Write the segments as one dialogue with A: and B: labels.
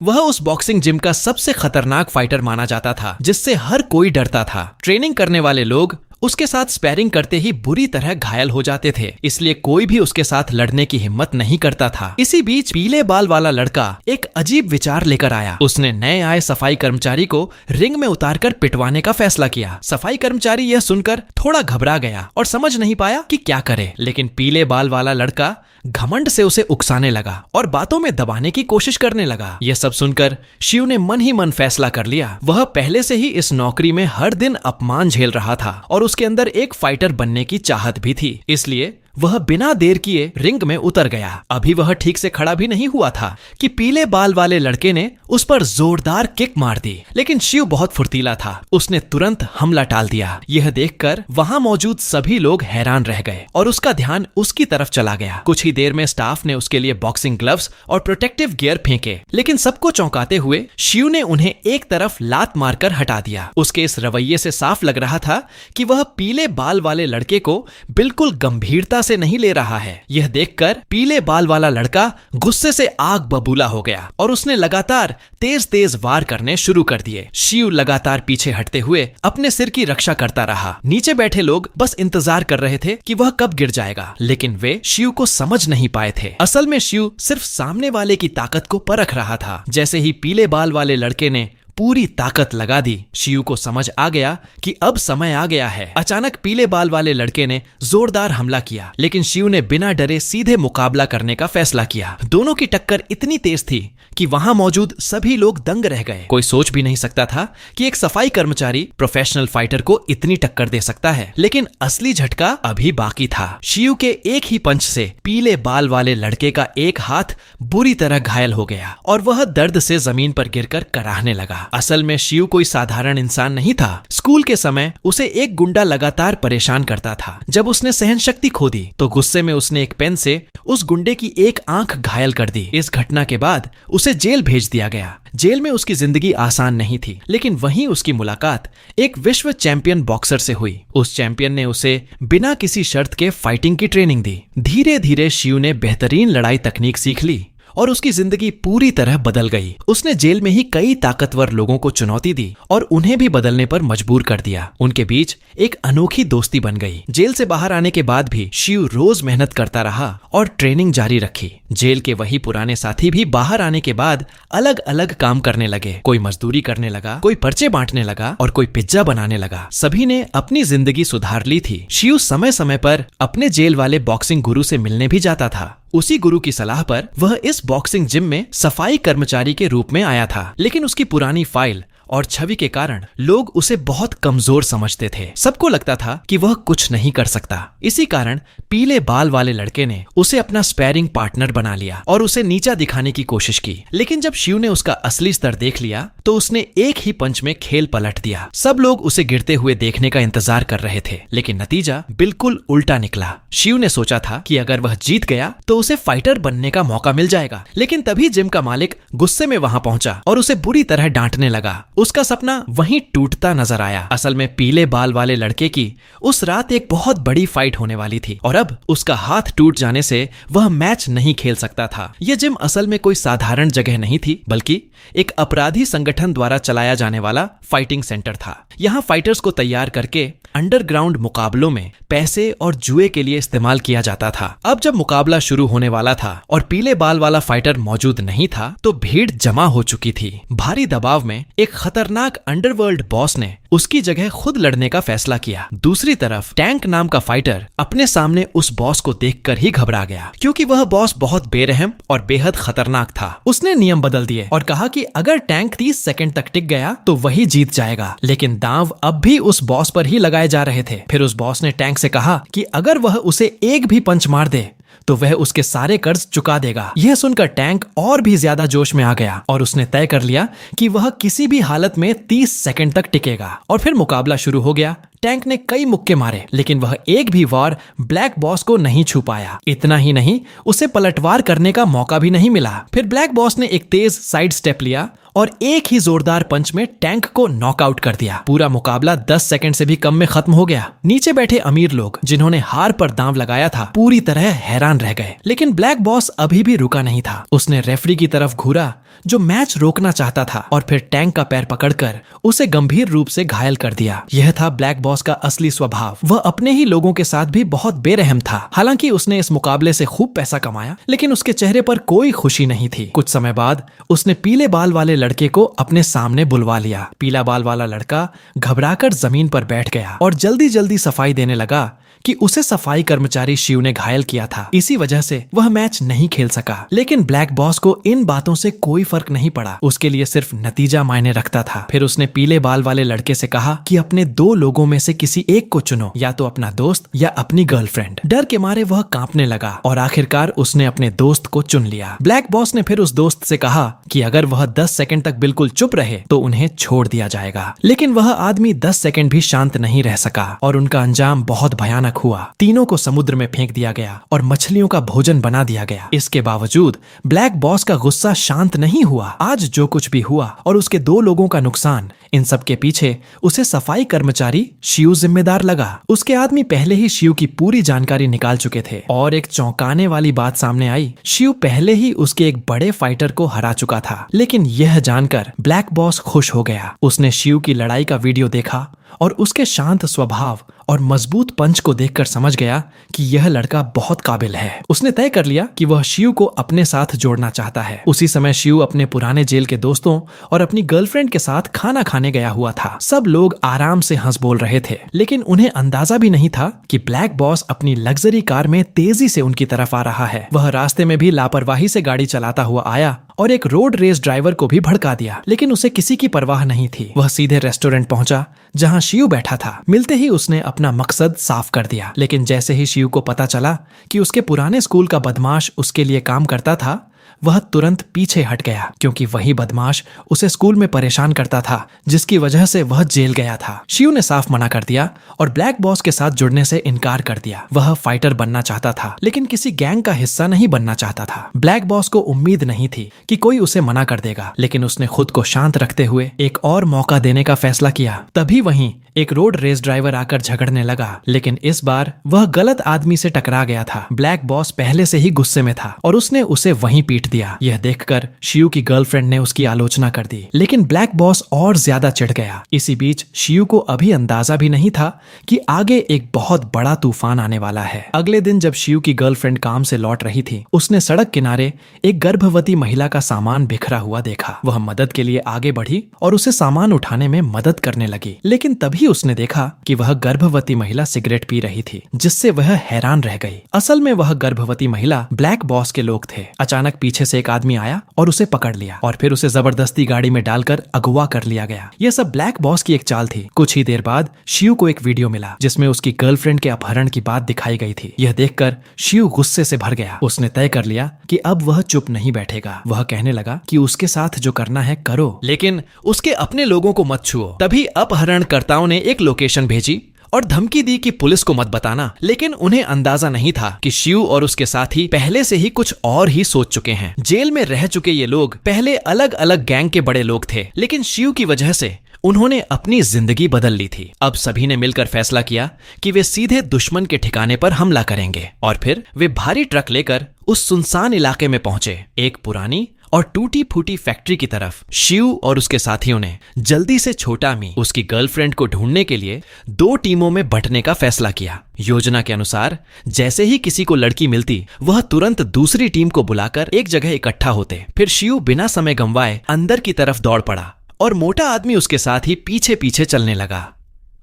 A: वह उस boxing gym का सबसे खतरनाक फाइटर माना जाता था, जिससे हर कोई डरता था। ट्रेनिंग करने वाले लोग उसके साथ स्पैरिंग करते ही बुरी तरह घायल हो जाते थे, इसलिए कोई भी उसके साथ लड़ने की हिम्मत नहीं करता था। इसी बीच पीले बाल वाला लड़का एक अजीब विचार लेकर आया। उसने नए आए सफाई कर्मचारी को रिंग में उतारकर पिटवाने का फैसला किया। सफाई कर्मचारी यह सुनकर थोड़ा घबरा गया और समझ नहीं पाया कि क्या करे, लेकिन पीले बाल वाला लड़का घमंड से उसे उकसाने लगा और बातों में दबाने की कोशिश करने लगा। यह सब सुनकर शिव ने मन ही मन फैसला कर लिया। वह पहले से ही इस नौकरी में हर दिन अपमान झेल रहा था और उसके अंदर एक फाइटर बनने की चाहत भी थी, इसलिए वह बिना देर किए रिंग में उतर गया। अभी वह ठीक से खड़ा भी नहीं हुआ था कि पीले बाल वाले लड़के ने उस पर जोरदार किक मार दी, लेकिन शिव बहुत फुर्तीला था। उसने तुरंत हमला टाल दिया। यह देखकर वहां मौजूद सभी लोग हैरान रह गए और उसका ध्यान उसकी तरफ चला गया। कुछ ही देर में स्टाफ ने उसके लिए बॉक्सिंग ग्लव्स और प्रोटेक्टिव गियर फेंके, लेकिन सबको चौंकाते हुए शिव ने उन्हें एक तरफ लात मारकर हटा दिया। उसके इस रवैये से साफ लग रहा था कि वह पीले बाल वाले लड़के को बिल्कुल गंभीरता से नहीं ले रहा है। यह देखकर पीले बाल वाला लड़का गुस्से से आग बबूला हो गया और उसने लगातार तेज तेज वार करने शुरू कर दिए। शिव लगातार पीछे हटते हुए अपने सिर की रक्षा करता रहा। नीचे बैठे लोग बस इंतजार कर रहे थे कि वह कब गिर जाएगा, लेकिन वे शिव को समझ नहीं पाए थे। असल में शिव सिर्फ सामने वाले की ताकत को परख रहा था। जैसे ही पीले बाल वाले लड़के ने पूरी ताकत लगा दी, शिव को समझ आ गया कि अब समय आ गया है। अचानक पीले बाल वाले लड़के ने जोरदार हमला किया, लेकिन शिव ने बिना डरे सीधे मुकाबला करने का फैसला किया। दोनों की टक्कर इतनी तेज थी कि वहां मौजूद सभी लोग दंग रह गए। कोई सोच भी नहीं सकता था कि एक सफाई कर्मचारी प्रोफेशनल फाइटर को इतनी टक्कर दे सकता है, लेकिन असली झटका अभी बाकी था। शिव के एक ही पंच से पीले बाल वाले लड़के का एक हाथ बुरी तरह घायल हो गया और वह दर्द से जमीन पर गिरकर कराहने लगा। असल में शिव कोई साधारण इंसान नहीं था। स्कूल के समय उसे एक गुंडा लगातार परेशान करता था। जब उसने सहनशक्ति खो दी तो गुस्से में उसने एक पेन से उस गुंडे की एक आंख घायल कर दी। इस घटना के बाद उसे जेल भेज दिया गया। जेल में उसकी जिंदगी आसान नहीं थी, लेकिन वहीं उसकी मुलाकात एक विश्व चैंपियन बॉक्सर से हुई। उस चैंपियन ने उसे बिना किसी शर्त के फाइटिंग की ट्रेनिंग दी। धीरे धीरे शिव ने बेहतरीन लड़ाई तकनीक सीख ली और उसकी जिंदगी पूरी तरह बदल गई। उसने जेल में ही कई ताकतवर लोगों को चुनौती दी और उन्हें भी बदलने पर मजबूर कर दिया। उनके बीच एक अनोखी दोस्ती बन गई। जेल से बाहर आने के बाद भी शिव रोज मेहनत करता रहा और ट्रेनिंग जारी रखी। जेल के वही पुराने साथी भी बाहर आने के बाद अलग अलग काम करने लगे। कोई मजदूरी करने लगा, कोई पर्चे बांटने लगा और कोई पिज्जा बनाने लगा। सभी ने अपनी जिंदगी सुधार ली थी। शिव समय समय पर अपने जेल वाले बॉक्सिंग गुरु से मिलने भी जाता था। उसी गुरु की सलाह पर वह इस बॉक्सिंग जिम में सफाई कर्मचारी के रूप में आया था, लेकिन उसकी पुरानी फाइल और छवि के कारण लोग उसे बहुत कमजोर समझते थे। सबको लगता था कि वह कुछ नहीं कर सकता। इसी कारण पीले बाल वाले लड़के ने उसे अपना स्पैरिंग पार्टनर बना लिया और उसे नीचा दिखाने की कोशिश की। लेकिन जब शिव ने उसका असली स्तर देख लिया तो उसने एक ही पंच में खेल पलट दिया। सब लोग उसे गिरते हुए देखने का इंतजार कर रहे थे, लेकिन नतीजा बिल्कुल उल्टा निकला। शिव ने सोचा था कि अगर वह जीत गया तो उसे फाइटर बनने का मौका मिल जाएगा, लेकिन तभी जिम का मालिक गुस्से में वहां पहुंचा और उसे बुरी तरह डांटने लगा। उसका सपना वहीं टूटता नजर आया। असल में पीले बाल वाले लड़के की उस रात एक बहुत बड़ी फाइट होने वाली थी और अब उसका हाथ टूट जाने से वह मैच नहीं खेल सकता था। यह जिम असल में कोई साधारण जगह नहीं थी, बल्कि एक अपराधी संगठन द्वारा चलाया जाने वाला फाइटिंग सेंटर था। यहाँ फाइटर्स को तैयार करके अंडरग्राउंड मुकाबलों में पैसे और जुए के लिए इस्तेमाल किया जाता था। अब जब मुकाबला शुरू होने वाला था और पीले बाल वाला फाइटर मौजूद नहीं था तो भीड़ जमा हो चुकी थी। भारी दबाव में एक खतरनाक अंडरवर्ल्ड बॉस ने उसकी जगह खुद लड़ने का फैसला किया। दूसरी तरफ टैंक नाम का फाइटर अपने सामने उस बॉस को देखकर ही घबरा गया, क्योंकि वह बॉस बहुत बेरहम और बेहद खतरनाक था। उसने नियम बदल दिए और कहा कि अगर टैंक 30 सेकंड तक टिक गया तो वही जीत जाएगा, लेकिन दांव अब भी उस बॉस पर ही लगाए जा रहे थे। फिर उस बॉस ने टैंक से कहा कि अगर वह उसे एक भी पंच मार दे तो वह उसके सारे कर्ज चुका देगा। यह सुनकर टैंक और भी ज्यादा जोश में आ गया और उसने तय कर लिया कि वह किसी भी हालत में 30 सेकंड तक टिकेगा। और फिर मुकाबला शुरू हो गया। टैंक ने कई मुक्के मारे, लेकिन वह एक भी वार ब्लैक बॉस को नहीं छू पाया। इतना ही नहीं, उसे पलटवार करने का मौका भी नहीं मिला। फिर ब्लैक बॉस ने एक तेज साइड स्टेप लिया और एक ही जोरदार पंच में टैंक को नॉकआउट कर दिया। पूरा मुकाबला 10 सेकंड से भी कम में खत्म हो गया। नीचे बैठे अमीर लोग, जिन्होंने हार पर दांव लगाया था, पूरी तरह हैरान रह गए। लेकिन ब्लैक बॉस अभी भी रुका नहीं था। उसने रेफरी की तरफ घूरा, जो मैच रोकना चाहता था, और फिर टैंक का पैर पकड़कर उसे गंभीर रूप से घायल कर दिया। यह था ब्लैक बॉस का असली स्वभाव। वह अपने ही लोगों के साथ भी बहुत बेरहम था। हालांकि उसने इस मुकाबले से खूब पैसा कमाया, लेकिन उसके चेहरे पर कोई खुशी नहीं थी। कुछ समय बाद उसने पीले बाल वाले लड़के को अपने सामने बुलवा लिया। पीला बाल वाला लड़का घबराकर जमीन पर बैठ गया और जल्दी जल्दी सफाई देने लगा कि उसे सफाई कर्मचारी शिव ने घायल किया था। इसी वजह से वह मैच नहीं खेल सका। लेकिन ब्लैक बॉस को इन बातों से कोई फर्क नहीं पड़ा। उसके लिए सिर्फ नतीजा मायने रखता था। फिर उसने पीले बाल वाले लड़के से कहा कि अपने 2 लोगों में से किसी एक को चुनो, या तो अपना दोस्त या अपनी गर्लफ्रेंड। डर के मारे वह कांपने लगा और आखिरकार उसने अपने दोस्त को चुन लिया। ब्लैक बॉस ने फिर उस दोस्त से कहा कि अगर वह 10 सेकंड तक बिल्कुल चुप रहे तो उन्हें छोड़ दिया जाएगा। लेकिन वह आदमी 10 सेकंड भी शांत नहीं रह सका और उनका अंजाम बहुत भयानक हुआ। तीनों को समुद्र में फेंक दिया गया और मछलियों का भोजन बना दिया गया। इसके बावजूद ब्लैक बॉस का गुस्सा शांत नहीं हुआ। आज जो कुछ भी हुआ और उसके 2 लोगों का नुकसान, इन सब के पीछे उसे सफाई कर्मचारी शिव जिम्मेदार लगा। उसके आदमी पहले ही शिव की पूरी जानकारी निकाल चुके थे और एक चौंकाने वाली बात सामने आई। शिव पहले ही उसके एक बड़े फाइटर को हरा चुका था। लेकिन यह जानकर ब्लैक बॉस खुश हो गया। उसने शिव की लड़ाई का वीडियो देखा और उसके शांत स्वभाव और मजबूत पंच को देखकर समझ गया कि यह लड़का बहुत काबिल है। उसने तय कर लिया कि वह शिव को अपने साथ जोड़ना चाहता है। उसी समय शिव अपने पुराने जेल के दोस्तों और अपनी गर्लफ्रेंड के साथ खाना खाने गया हुआ था। सब लोग आराम से हंस बोल रहे थे, लेकिन उन्हें अंदाजा भी नहीं था कि ब्लैक बॉस अपनी लग्जरी कार में तेजी से उनकी तरफ आ रहा है। वह रास्ते में भी लापरवाही से गाड़ी चलाता हुआ आया और एक रोड रेस ड्राइवर को भी भड़का दिया, लेकिन उसे किसी की परवाह नहीं थी। वह सीधे रेस्टोरेंट पहुंचा जहां शिव बैठा था। मिलते ही उसने अपना मकसद साफ कर दिया। लेकिन जैसे ही शिव को पता चला कि उसके पुराने स्कूल का बदमाश उसके लिए काम करता था, वह तुरंत पीछे हट गया, क्योंकि वही बदमाश उसे स्कूल में परेशान करता था, जिसकी वजह से वह जेल गया था। शिव ने साफ मना कर दिया और ब्लैक बॉस के साथ जुड़ने से इनकार कर दिया। वह फाइटर बनना चाहता था, लेकिन किसी गैंग का हिस्सा नहीं बनना चाहता था। ब्लैक बॉस को उम्मीद नहीं थी कि कोई उसे मना कर देगा, लेकिन उसने खुद को शांत रखते हुए एक और मौका देने का फैसला किया। तभी वहीं एक रोड रेस ड्राइवर आकर झगड़ने लगा, लेकिन इस बार वह गलत आदमी से टकरा गया था। ब्लैक बॉस पहले से ही गुस्से में था और उसने उसे वहीं पीट दिया। यह देखकर शिव की गर्लफ्रेंड ने उसकी आलोचना कर दी, लेकिन ब्लैक बॉस और ज्यादा चिढ़ गया। इसी बीच शिव को अभी अंदाजा भी नहीं था कि आगे एक बहुत बड़ा तूफान आने वाला है। अगले दिन जब शिव की गर्लफ्रेंड काम से लौट रही थी, उसने सड़क किनारे एक गर्भवती महिला का सामान बिखरा हुआ देखा। वह मदद के लिए आगे बढ़ी और उसे सामान उठाने में मदद करने लगी, लेकिन तभी उसने देखा कि वह गर्भवती महिला सिगरेट पी रही थी, जिससे वह हैरान रह गई। असल में वह गर्भवती महिला ब्लैक बॉस के लोग थे। अचानक पीछे से एक आदमी आया और उसे पकड़ लिया और फिर उसे जबरदस्ती गाड़ी में डालकर अगवा कर लिया गया। यह सब ब्लैक बॉस की एक चाल थी। कुछ ही देर बाद शिव को एक वीडियो मिला जिसमें उसकी गर्लफ्रेंड के अपहरण की बात दिखाई गई थी। यह देखकर शिव गुस्से से भर गया। उसने तय कर लिया कि अब वह चुप नहीं बैठेगा। वह कहने लगा कि उसके साथ जो करना है करो, लेकिन उसके अपने लोगों को मत छुओ। तभी अपहरणकर्ताओं ने एक लोकेशन भेजी और धमकी दी कि पुलिस को मत बताना, लेकिन उन्हें अंदाजा नहीं था कि शिव और उसके साथी पहले से ही कुछ और ही सोच चुके हैं। जेल में रह चुके ये लोग पहले अलग अलग गैंग के बड़े लोग थे, लेकिन शिव की वजह से उन्होंने अपनी जिंदगी बदल ली थी। अब सभी ने मिलकर फैसला किया कि वे सीधे दुश्मन के ठिकाने पर हमला करेंगे और फिर वे भारी ट्रक लेकर उस सुनसान इलाके में पहुंचे। एक पुरानी और टूटी फूटी फैक्ट्री की तरफ शिव और उसके साथियों ने जल्दी से छोटा मी उसकी गर्लफ्रेंड को ढूंढने के लिए 2 टीमों में बंटने का फैसला किया। योजना के अनुसार जैसे ही किसी को लड़की मिलती, वह तुरंत दूसरी टीम को बुलाकर एक जगह इकट्ठा होते। फिर शिव बिना समय गंवाए अंदर की तरफ दौड़ पड़ा और मोटा आदमी उसके साथ ही पीछे पीछे चलने लगा।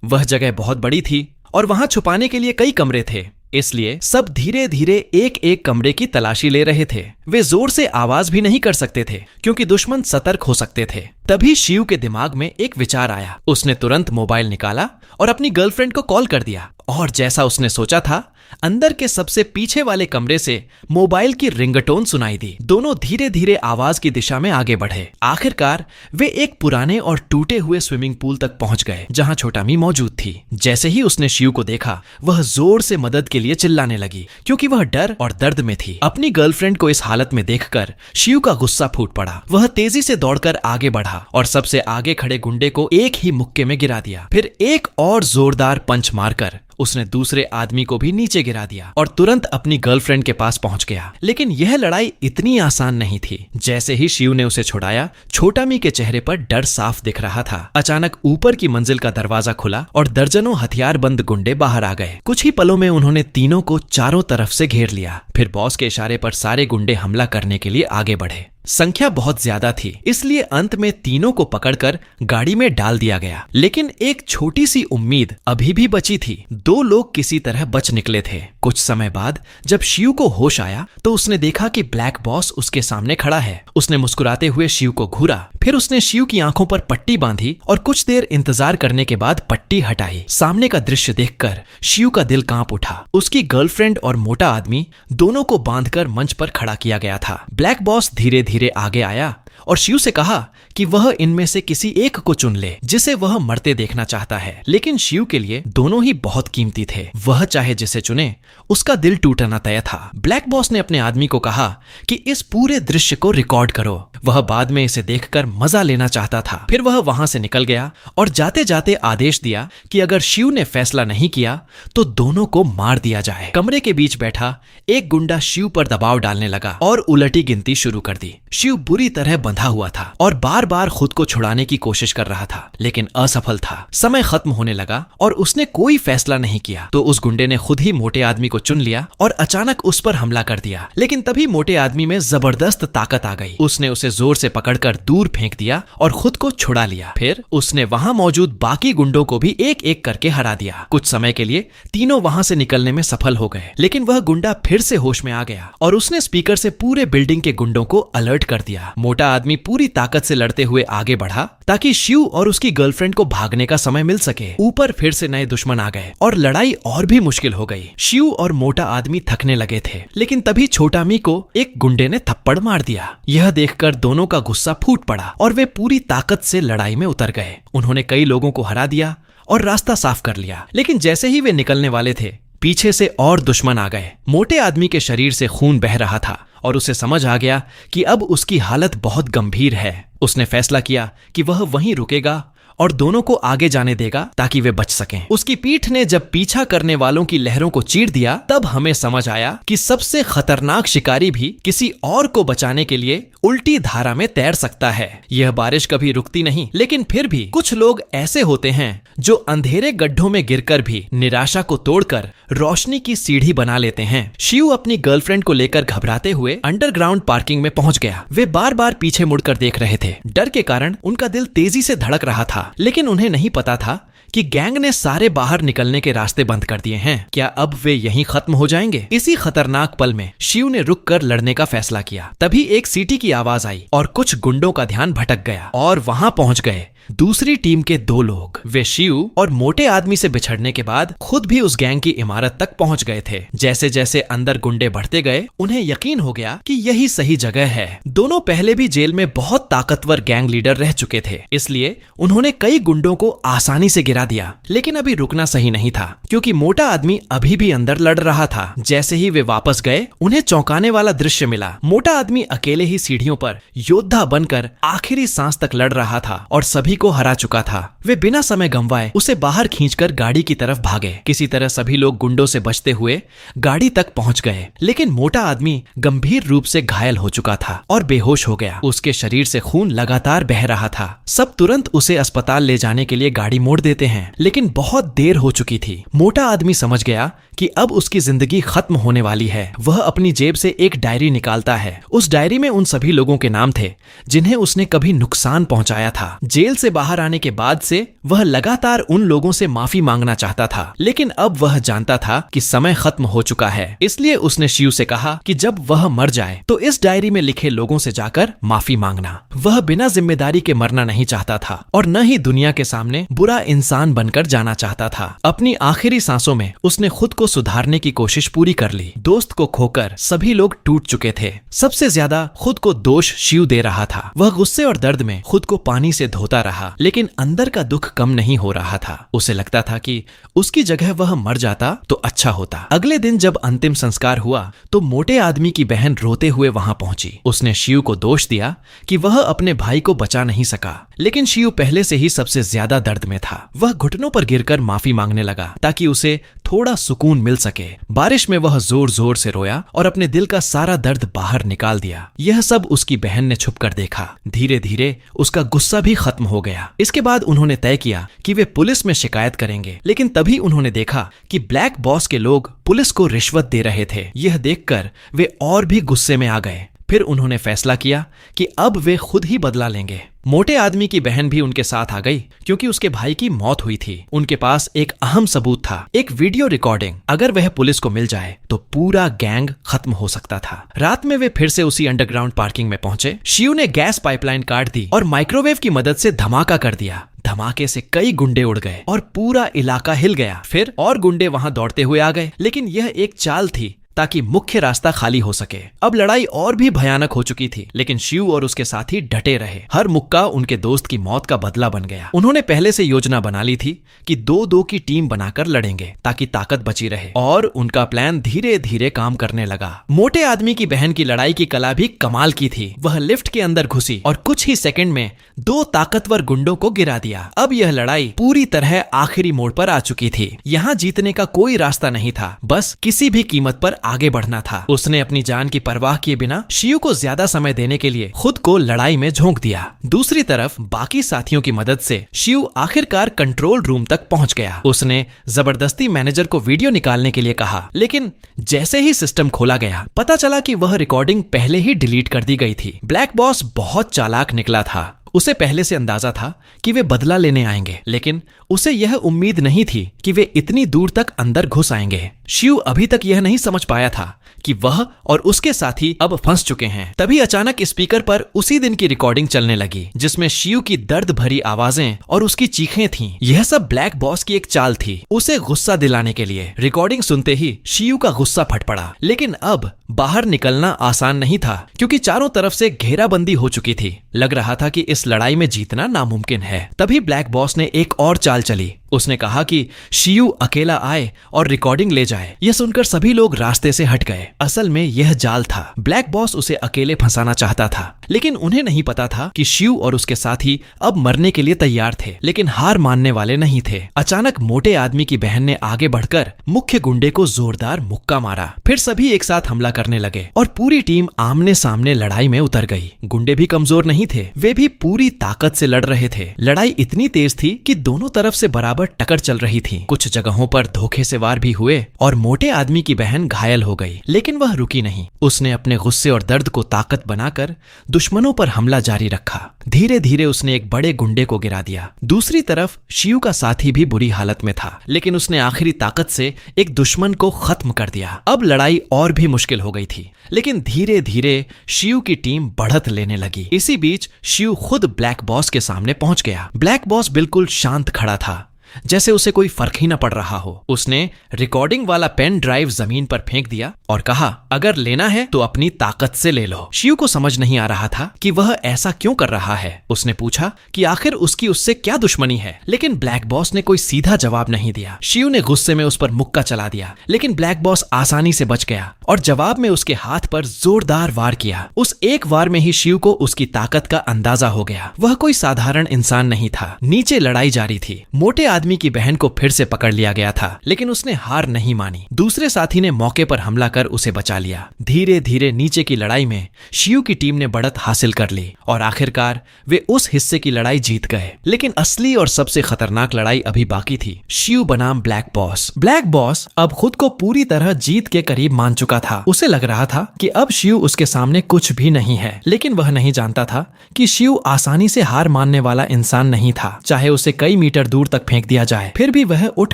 A: वह जगह बहुत बड़ी थी और वहां छुपाने के लिए कई कमरे थे, इसलिए सब धीरे धीरे एक एक कमरे की तलाशी ले रहे थे। वे जोर से आवाज भी नहीं कर सकते थे क्योंकि दुश्मन सतर्क हो सकते थे। तभी शिव के दिमाग में एक विचार आया। उसने तुरंत मोबाइल निकाला और अपनी गर्लफ्रेंड को कॉल कर दिया और जैसा उसने सोचा था अंदर के सबसे पीछे वाले कमरे से मोबाइल की रिंगटोन सुनाई दी। दोनों धीरे धीरे आवाज की दिशा में आगे बढ़े। आखिरकार वे एक पुराने और टूटे हुए स्विमिंग पूल तक पहुंच गए जहां छोटा मी मौजूद थी। जैसे ही उसने शिव को देखा, वह जोर से मदद के लिए चिल्लाने लगी क्योंकि वह डर और दर्द में थी। अपनी गर्लफ्रेंड को इस हालत में देखकर शिव का गुस्सा फूट पड़ा। वह तेजी से दौड़कर आगे बढ़ा और सबसे आगे खड़े गुंडे को एक ही मुक्के में गिरा दिया। फिर एक और जोरदार पंच मारकर उसने दूसरे आदमी को भी नीचे गिरा दिया और तुरंत अपनी गर्लफ्रेंड के पास पहुंच गया। लेकिन यह लड़ाई इतनी आसान नहीं थी। जैसे ही शिव ने उसे छुड़ाया, छोटा मी के चेहरे पर डर साफ दिख रहा था। अचानक ऊपर की मंजिल का दरवाजा खुला और दर्जनों हथियारबंद गुंडे बाहर आ गए। कुछ ही पलों में उन्होंने तीनों को चारों तरफ से घेर लिया। फिर बॉस के इशारे पर सारे गुंडे हमला करने के लिए आगे बढ़े। संख्या बहुत ज्यादा थी, इसलिए अंत में तीनों को पकड़कर गाड़ी में डाल दिया गया। लेकिन एक छोटी सी उम्मीद अभी भी बची थी। 2 लोग किसी तरह बच निकले थे। कुछ समय बाद जब शिव को होश आया तो उसने देखा कि ब्लैक बॉस उसके सामने खड़ा है। उसने मुस्कुराते हुए शिव को घूरा। फिर उसने शिव की आंखों पर पट्टी बांधी और कुछ देर इंतजार करने के बाद पट्टी हटाई। सामने का दृश्य देखकर शिव का दिल कांप उठा। उसकी गर्लफ्रेंड और मोटा आदमी दोनों को बांधकर मंच पर खड़ा किया गया था। ब्लैक बॉस धीरे धीरे आगे आया और शिव से कहा कि वह इनमें से किसी एक को चुन ले जिसे वह मरते देखना चाहता है। लेकिन शिव के लिए दोनों ही बहुत कीमती थे। वह चाहे जिसे चुने, उसका दिल टूटना तय था। ब्लैक बॉस ने अपने आदमी को कहा कि इस पूरे दृश्य को रिकॉर्ड करो। वह बाद में इसे देखकर मजा लेना चाहता था। फिर वह वहां से निकल गया और जाते जाते आदेश दिया कि अगर शिव ने फैसला नहीं किया तो दोनों को मार दिया जाए। कमरे के बीच बैठा एक गुंडा शिव पर दबाव डालने लगा और उलटी गिनती शुरू कर दी। शिव बुरी तरह बंधा हुआ था और बार बार खुद को छुड़ाने की कोशिश कर रहा था, लेकिन असफल था। समय खत्म होने लगा और उसने कोई फैसला नहीं किया तो उस गुंडे ने खुद ही मोटे आदमी को चुन लिया और अचानक उस पर हमला कर दिया। लेकिन तभी मोटे आदमी में जबरदस्त ताकत आ गई। उसने उसे जोर से पकड़कर दूर फेंक दिया और खुद को छुड़ा लिया। फिर उसने वहां मौजूद बाकी गुंडों को भी एक एक करके हरा दिया। कुछ समय के लिए तीनों वहां से निकलने में सफल हो गए, लेकिन वह गुंडा फिर से होश में आ गया और उसने स्पीकर से पूरे बिल्डिंग के गुंडों को अलर्ट कर दिया। मोटा आदमी पूरी ताकत से लड़ते हुए आगे बढ़ा ताकि शिव और उसकी गर्लफ्रेंड को भागने का समय मिल सके। ऊपर फिर से नए दुश्मन आ गए और लड़ाई और भी मुश्किल हो गई। शिव और मोटा आदमी थकने लगे थे, लेकिन तभी छोटा मी को एक गुंडे ने थप्पड़ मार दिया। यह देखकर दोनों का गुस्सा फूट पड़ा और वे पूरी ताकत से लड़ाई में उतर गए। उन्होंने कई लोगों को हरा दिया और रास्ता साफ कर लिया। लेकिन जैसे ही वे निकलने वाले थे, पीछे से और दुश्मन आ गए। मोटे आदमी के शरीर से खून बह रहा था और उसे समझ आ गया कि अब उसकी हालत बहुत गंभीर है। उसने फैसला किया कि वह वहीं रुकेगा और दोनों को आगे जाने देगा ताकि वे बच सकें। उसकी पीठ ने जब पीछा करने वालों की लहरों को चीर दिया, तब हमें समझ आया कि सबसे खतरनाक शिकारी भी किसी और को बचाने के लिए उल्टी धारा में तैर सकता है। यह बारिश कभी रुकती नहीं, लेकिन फिर भी कुछ लोग ऐसे होते हैं जो अंधेरे गड्ढों में गिरकर भी निराशा को तोड़कर रोशनी की सीढ़ी बना लेते हैं। शिव अपनी गर्लफ्रेंड को लेकर घबराते हुए अंडरग्राउंड पार्किंग में पहुंच गया। वे बार बार पीछे मुड़कर देख रहे थे। डर के कारण उनका दिल तेजी से धड़क रहा था, लेकिन उन्हें नहीं पता था कि गैंग ने सारे बाहर निकलने के रास्ते बंद कर दिए हैं। क्या अब वे यहीं खत्म हो जाएंगे? इसी खतरनाक पल में शिव ने रुककर लड़ने का फैसला किया। तभी एक सीटी की आवाज आई और कुछ गुंडों का ध्यान भटक गया और वहां पहुंच गए दूसरी टीम के 2 लोग। वे शिव और मोटे आदमी से बिछड़ने के बाद खुद भी उस गैंग की इमारत तक पहुंच गए थे। जैसे जैसे अंदर गुंडे बढ़ते गए, उन्हें यकीन हो गया कि यही सही जगह है। दोनों पहले भी जेल में बहुत ताकतवर गैंग लीडर रह चुके थे, इसलिए उन्होंने कई गुंडों को आसानी से गिरा दिया। लेकिन अभी रुकना सही नहीं था, क्योंकि मोटा आदमी अभी भी अंदर लड़ रहा था। जैसे ही वे वापस गए, उन्हें चौंकाने वाला दृश्य मिला। मोटा आदमी अकेले ही सीढ़ियों पर योद्धा बनकर आखिरी सांस तक लड़ रहा था और सभी को हरा चुका था। वे बिना समय गंवाए उसे बाहर खींचकर गाड़ी की तरफ भागे। किसी तरह सभी लोग गुंडों से बचते हुए गाड़ी तक पहुंच गए, लेकिन मोटा आदमी गंभीर रूप से घायल हो चुका था और बेहोश हो गया। उसके शरीर से खून लगातार बह रहा था। सब तुरंत उसे अस्पताल ले जाने के लिए गाड़ी मोड़ देते हैं, लेकिन बहुत देर हो चुकी थी। मोटा आदमी समझ गया कि अब उसकी जिंदगी खत्म होने वाली है। वह अपनी जेब से एक डायरी निकालता है। उस डायरी में उन सभी लोगों के नाम थे जिन्हें उसने कभी नुकसान पहुंचाया था। जेल से बाहर आने के बाद से वह लगातार उन लोगों से माफी मांगना चाहता था, लेकिन अब वह जानता था कि समय खत्म हो चुका है। इसलिए उसने शिव से कहा कि जब वह मर जाए तो इस डायरी में लिखे लोगों से जाकर माफी मांगना। वह बिना जिम्मेदारी के मरना नहीं चाहता था और न ही दुनिया के सामने बुरा इंसान बनकर जाना चाहता था। अपनी आखिरी सांसों में उसने खुद को सुधारने की कोशिश पूरी कर ली। दोस्त को खोकर सभी लोग टूट चुके थे। सबसे ज्यादा खुद को दोष शिव दे रहा था। वह गुस्से और दर्द में खुद को पानी से धोता रहा, लेकिन अंदर का दुख कम नहीं हो रहा था। उसे लगता था कि उसकी जगह वह मर जाता तो अच्छा होता। अगले दिन जब अंतिम संस्कार हुआ तो मोटे आदमी की बहन रोते हुए वहां पहुंची। उसने शिव को दोष दिया कि वह अपने भाई को बचा नहीं सका, लेकिन शिव पहले से ही सबसे ज्यादा दर्द में था। वह घुटनों पर गिरकर माफी मांगने लगा ताकि उसे थोड़ा सुकून मिल सके। बारिश में वह जोर जोर से रोया और अपने दिल का सारा दर्द बाहर निकाल दिया। यह सब उसकी बहन ने छुपकर देखा। धीरे धीरे उसका गुस्सा भी खत्म हो गया। इसके बाद उन्होंने तय किया कि वे पुलिस में शिकायत करेंगे, लेकिन तभी उन्होंने देखा कि ब्लैक बॉस के लोग पुलिस को रिश्वत दे रहे थे। यह देखकर वे और भी गुस्से में आ गए। फिर उन्होंने फैसला किया कि अब वे खुद ही बदला लेंगे। मोटे आदमी की बहन भी उनके साथ आ गई क्योंकि उसके भाई की मौत हुई थी। उनके पास एक अहम सबूत था, एक वीडियो रिकॉर्डिंग। अगर वह पुलिस को मिल जाए तो पूरा गैंग खत्म हो सकता था। रात में वे फिर से उसी अंडरग्राउंड पार्किंग में पहुंचे। शिव ने गैस पाइपलाइन काट दी और माइक्रोवेव की मदद से धमाका कर दिया। धमाके से कई गुंडे उड़ गए और पूरा इलाका हिल गया। फिर और गुंडे वहां दौड़ते हुए आ गए, लेकिन यह एक चाल थी ताकि मुख्य रास्ता खाली हो सके। अब लड़ाई और भी भयानक हो चुकी थी, लेकिन शिव और उसके साथी डटे रहे। हर मुक्का उनके दोस्त की मौत का बदला बन गया। उन्होंने पहले से योजना बना ली थी कि 2-2 की टीम बनाकर लड़ेंगे ताकि ताकत बची रहे, और उनका प्लान धीरे धीरे काम करने लगा। मोटे आदमी की बहन की लड़ाई की कला भी कमाल की थी। वह लिफ्ट के अंदर घुसी और कुछ ही सेकंड में 2 ताकतवर गुंडों को गिरा दिया। अब यह लड़ाई पूरी तरह आखिरी मोड़ पर आ चुकी थी। यहाँ जीतने का कोई रास्ता नहीं था, बस किसी भी कीमत पर आगे बढ़ना था। उसने अपनी जान की परवाह किए बिना शिव को ज्यादा समय देने के लिए खुद को लड़ाई में झोंक दिया। दूसरी तरफ बाकी साथियों की मदद से शिव आखिरकार कंट्रोल रूम तक पहुंच गया। उसने जबरदस्ती मैनेजर को वीडियो निकालने के लिए कहा, लेकिन जैसे ही सिस्टम खोला गया पता चला कि वह रिकॉर्डिंग पहले ही डिलीट कर दी गई थी। ब्लैक बॉस बहुत चालाक निकला था। उसे पहले से अंदाजा था कि वे बदला लेने आएंगे, लेकिन उसे यह उम्मीद नहीं थी कि वे इतनी दूर तक अंदर घुस आएंगे। शिव अभी तक यह नहीं समझ पाया था कि वह और उसके साथी अब फंस चुके हैं। तभी अचानक स्पीकर पर उसी दिन की रिकॉर्डिंग चलने लगी, जिसमें शिव की दर्द भरी आवाजें और उसकी चीखें थीं। यह सब ब्लैक बॉस की एक चाल थी, उसे गुस्सा दिलाने के लिए। रिकॉर्डिंग सुनते ही शिव का गुस्सा फट पड़ा, लेकिन अब बाहर निकलना आसान नहीं था क्योंकि चारों तरफ से घेराबंदी हो चुकी थी। लग रहा था कि इस लड़ाई में जीतना नामुमकिन है। तभी ब्लैक बॉस ने एक और चाल चली। उसने कहा कि शिव अकेला आए और रिकॉर्डिंग ले जाए। यह सुनकर सभी लोग रास्ते से हट गए। असल में यह जाल था। ब्लैक बॉस उसे अकेले फंसाना चाहता था, लेकिन उन्हें नहीं पता था कि शिव और उसके साथी अब मरने के लिए तैयार थे, लेकिन हार मानने वाले नहीं थे। अचानक मोटे आदमी की बहन ने आगे बढ़कर मुख्य गुंडे को जोरदार मुक्का मारा। फिर सभी एक साथ हमला करने लगे और पूरी टीम आमने सामने लड़ाई में उतर गई। गुंडे भी कमजोर नहीं थे, वे भी पूरी ताकत से लड़ रहे थे। लड़ाई इतनी तेज थी कि दोनों तरफ से बराबर टक्कर चल रही थी। कुछ जगहों पर धोखे से वार भी हुए और मोटे आदमी की बहन घायल हो गई, लेकिन वह रुकी नहीं। उसने अपने गुस्से और दर्द को ताकत बनाकर दुश्मनों पर हमला जारी रखा। धीरे धीरे उसने एक बड़े गुंडे को गिरा दिया। दूसरी तरफ शिव का साथी भी बुरी हालत में था, लेकिन उसने आखिरी ताकत से एक दुश्मन को खत्म कर दिया। अब लड़ाई और भी मुश्किल हो गई थी, लेकिन धीरे धीरे शिव की टीम बढ़त लेने लगी। इसी बीच शिव खुद ब्लैक बॉस के सामने पहुंच गया। ब्लैक बॉस बिल्कुल शांत खड़ा था, जैसे उसे कोई फर्क ही न पड़ रहा हो। उसने रिकॉर्डिंग वाला पेन ड्राइव जमीन पर फेंक दिया और कहा, अगर लेना है तो अपनी ताकत से ले लो। शिव को समझ नहीं आ रहा था कि वह ऐसा क्यों कर रहा है। उसने पूछा कि आखिर उसकी उससे क्या दुश्मनी है, लेकिन ब्लैक बॉस ने कोई सीधा जवाब नहीं दिया। शिव ने गुस्से में उस पर मुक्का चला दिया, लेकिन ब्लैक बॉस आसानी से बच गया और जवाब में उसके हाथ पर जोरदार वार किया। उस एक वार में ही शिव को उसकी ताकत का अंदाजा हो गया। वह कोई साधारण इंसान नहीं था। नीचे लड़ाई जारी थी। मोटे आदमी की बहन को फिर से पकड़ लिया गया था, लेकिन उसने हार नहीं मानी। दूसरे साथी ने मौके पर हमला कर उसे बचा लिया। धीरे धीरे नीचे की लड़ाई में शियू की टीम ने बढ़त हासिल कर ली और आखिरकार वे उस हिस्से की लड़ाई जीत गए। लेकिन असली और सबसे खतरनाक लड़ाई अभी बाकी थी। शियू बनाम ब्लैक बॉस। ब्लैक बॉस अब खुद को पूरी तरह जीत के करीब मान चुका था। उसे लग रहा था कि अब शियू उसके सामने कुछ भी नहीं है, लेकिन वह नहीं जानता था कि शियू आसानी से हार मानने वाला इंसान नहीं था। चाहे उसे कई मीटर दूर तक फेंक दिया जाए, फिर भी वह उठ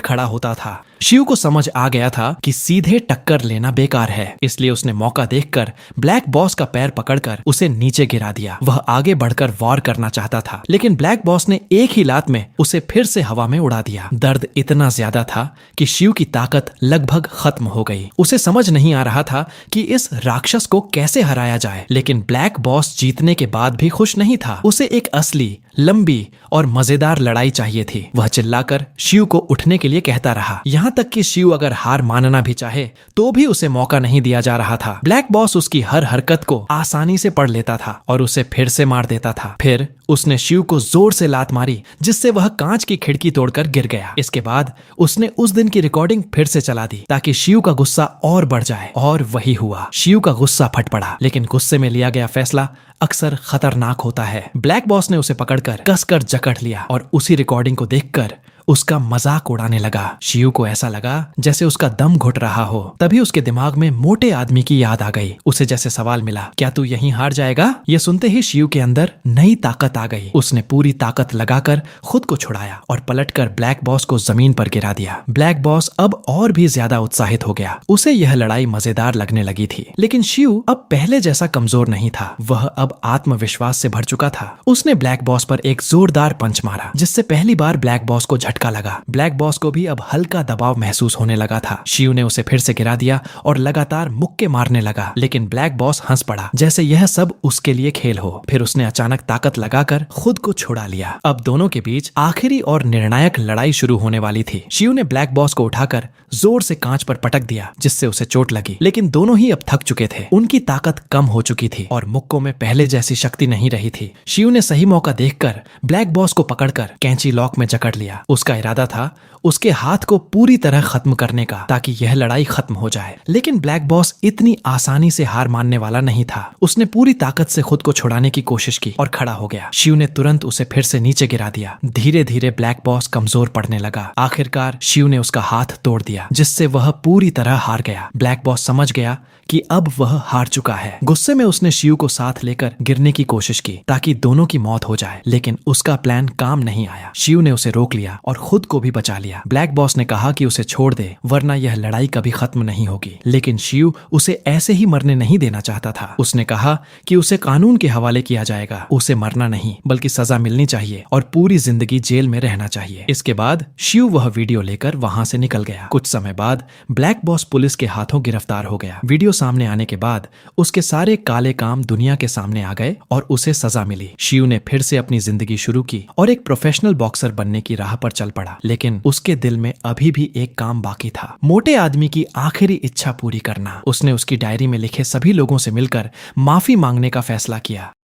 A: खड़ा होता था। शियू को समझ आ गया था कि सीधे टक्कर लेना बेकार है, इसलिए उसने मौका देखकर ब्लैक बॉस का पैर पकड़कर उसे नीचे गिरा दिया। वह आगे बढ़कर वार करना चाहता था, लेकिन ब्लैक बॉस ने एक ही लात में उसे फिर से हवा में उड़ा दिया। दर्द इतना ज्यादा था कि शियू की ताकत लगभग खत्म हो गई। उसे समझ नहीं आ रहा था कि इस राक्षस को कैसे हराया जाए, लेकिन ब्लैक बॉस जीतने के बाद भी खुश नहीं था। उसे एक असली, लंबी और मजेदार लड़ाई चाहिए थी। वह चिल्लाकर शियू को उठने के लिए कहता रहा, यहाँ तक कि शियू अगर हार मानना भी चाहे तो भी उसे मौका नहीं दिया जा रहा था। ब्लैक बॉस उसकी हर हरकत को आसानी से पढ़ लेता था और उसे फिर से मार देता था। फिर उसने शियू को जोर से लात मारी, जिससे वह कांच की खिड़की तोड़कर गिर गया। इसके बाद उसने उस दिन की रिकॉर्डिंग फिर से चला दी ताकि शियू का गुस्सा और बढ़ जाए, और वही हुआ। शियू का गुस्सा फट पड़ा, लेकिन गुस्से में लिया गया फैसला अक्सर खतरनाक होता है। ब्लैक बॉस ने उसे पकड़कर कसकर जकड़ लिया और उसी रिकॉर्डिंग को देखकर उसका मजाक उड़ाने लगा। शियू को ऐसा लगा जैसे उसका दम घुट रहा हो। तभी उसके दिमाग में मोटे आदमी की याद आ गई। उसे जैसे सवाल मिला, क्या तू यहीं हार जाएगा? ये सुनते ही शियू के अंदर नई ताकत आ गई। उसने पूरी ताकत लगाकर खुद को छुड़ाया और पलटकर ब्लैक बॉस को जमीन पर गिरा दिया। ब्लैक बॉस अब और भी ज्यादा उत्साहित हो गया। उसे यह लड़ाई मजेदार लगने लगी थी, लेकिन शियू अब पहले जैसा कमजोर नहीं था। वह अब आत्मविश्वास से भर चुका था। उसने ब्लैक बॉस पर एक जोरदार पंच मारा, जिससे पहली बार ब्लैक बॉस को झटका लगा। ब्लैक बॉस को भी अब हल्का दबाव महसूस होने लगा था। शियू ने उसे फिर से गिरा दिया और लगातार मुक्के मारने लगा, लेकिन ब्लैक बॉस हंस पड़ा जैसे यह सब उसके लिए खेल हो। फिर उसने अचानक ताकत लगाकर खुद को छुड़ा लिया। अब दोनों के बीच आखिरी और निर्णायक लड़ाई शुरू होने वाली थी। शियू ने ब्लैक बॉस को उठाकर जोर से कांच पर पटक दिया, जिससे उसे चोट लगी, लेकिन दोनों ही अब थक चुके थे। उनकी ताकत कम हो चुकी थी और मुक्कों में पहले जैसी शक्ति नहीं रही थी। शियू ने सही मौका देखकर ब्लैक बॉस को पकड़कर कैंची लॉक में जकड़ लिया। उसका इरादा था उसके हाथ को पूरी तरह खत्म करने का, ताकि यह लड़ाई खत्म हो जाए। लेकिन ब्लैक बॉस इतनी आसानी से हार मानने वाला नहीं था। उसने पूरी ताकत से खुद को छुड़ाने की कोशिश की और खड़ा हो गया। शियू ने तुरंत उसे फिर से नीचे गिरा दिया। धीरे धीरे ब्लैक बॉस कमजोर पड़ने लगा। आखिरकार शियू ने उसका हाथ तोड़ दिया, जिससे वह पूरी तरह हार गया। ब्लैक बॉस समझ गया कि अब वह हार चुका है। गुस्से में उसने शियू को साथ लेकर गिरने की कोशिश की ताकि दोनों की मौत हो जाए, लेकिन उसका प्लान काम नहीं आया। शियू ने उसे रोक लिया और खुद को भी बचा लिया। ब्लैक बॉस ने कहा कि उसे छोड़ दे, वरना यह लड़ाई कभी खत्म नहीं होगी, लेकिन शियू उसे ऐसे ही मरने नहीं देना चाहता था। उसने कहा कि उसे कानून के हवाले किया जाएगा। उसे मरना नहीं, बल्कि सजा मिलनी चाहिए और पूरी जिंदगी जेल में रहना चाहिए। इसके बाद शियू वह वीडियो लेकर वहां से निकल गया। कुछ समय बाद ब्लैक बॉस पुलिस के हाथों गिरफ्तार हो गया। वीडियो सामने आने के बाद उसके सारे काले काम दुनिया के सामने आ गए और उसे सजा मिली। शियू ने फिर से अपनी जिंदगी शुरू की और एक प्रोफेशनल बॉक्सर बनने की राह पर चल पड़ा, लेकिन उसके दिल में अभी भी एक काम बाकी था, मोटे आदमी की आखिरी इच्छा पूरी करना। उसने उसकी डायरी में लिखे सभी लोगों से मिलकर माफी मांगने का फैसला किया।